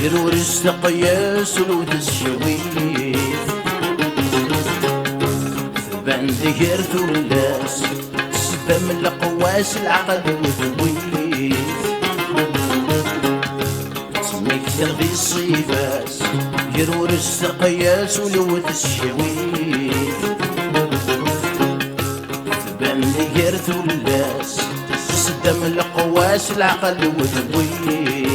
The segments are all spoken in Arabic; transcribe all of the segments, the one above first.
يرور السقياس ولود الشويف ثبان ذكر ثلاس سبا من القواس العقل وثويف سميك تغذي الصيفاس يرور السقياس ولود الشويف ثبان ذكر ثلاس سبا من القواس العقل وثويف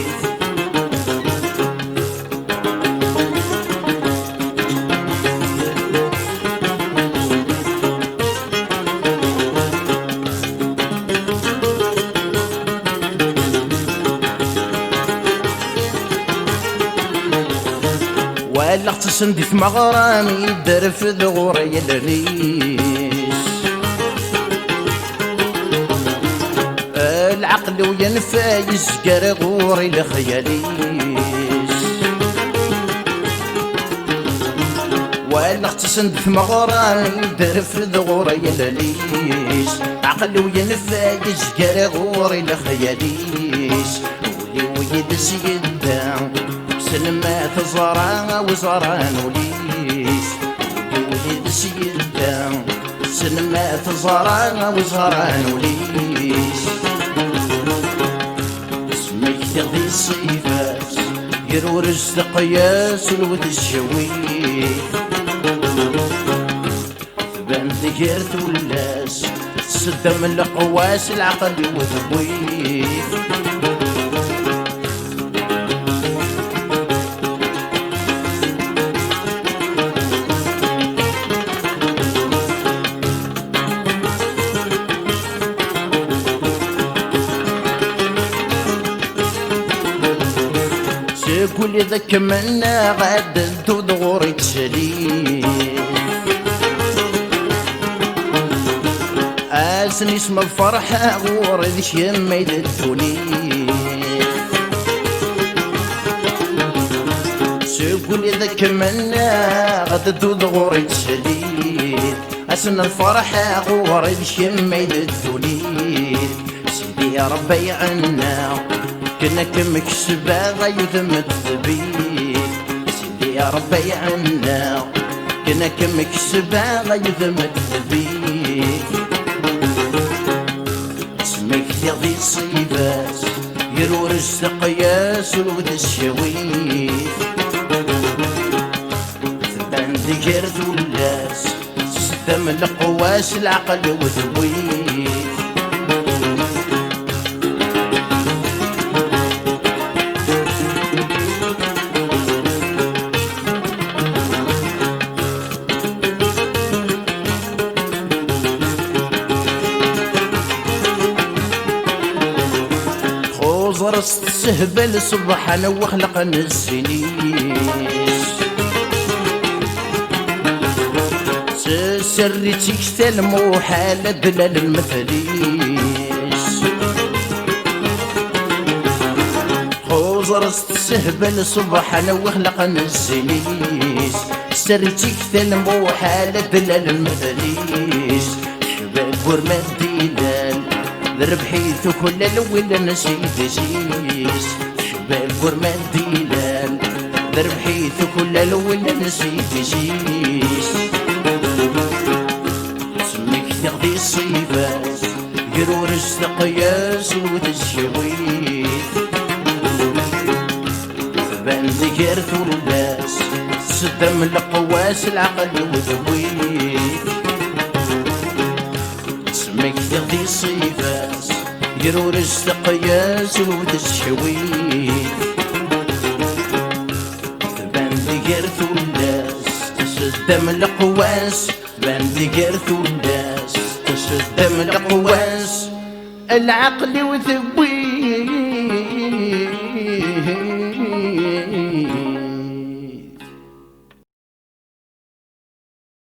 ولا اغتسندي في مغرامي دار في ذغوري الريش العقل وينفايز كرغوري الخياليش ولا اغتسندي في مغرامي دار في ذغوري الريش عقل وينفايز كرغوري الخياليش ولي ويدس يدام سلمات زرع وزران وليس وليد سيدا سلمات زرع وزران وليس سميك تغذي الصيفات يرور السقياس ولود الشويف ثبان ذكر ثلاس سدا من القواس العقل وثويف كل ذاك منا غاد تدغوري تشليف اسني اسم الفرحة غوري ذي شيما يدتونيف كل ذاك منا غاد تدغوري تشليف اسن الفرحة غوري ذي شيما يدتونيف سيدي يا ربي عنا كنا كمكسبة غيثم الثبيت سيدي يا ربي عنا كنا كمكسبة غيثم الثبيت سميك تغذي الصيفات يرور السقياس ولود الشويف ثبان ذكر ثلاس سدم القواس العقل وثويف زرست سهبل سبحانه وخلق السنيس سريتي كتال موحالة بلال المثليس زرست سهبل سبحانه وخلق السنيس سريتي كتال موحالة بلال المثليس شباب ورماد ديلال ذربحيث كل الول نسيت جيس شباب ورمان ديلال ذربحيث كل الول نسيت جيس سميك تغذي الصيفات يرور السقياس ولود الشويف ثبان ذكر ثلاس سدا من القواس العقل وثويف سميك تغذي الصيفات يرور السقياس ولود الشويف ثبان ذكر ثلاس تسد من القواس ثبان ذكر ثلاس تسد من القواس العقل وثويف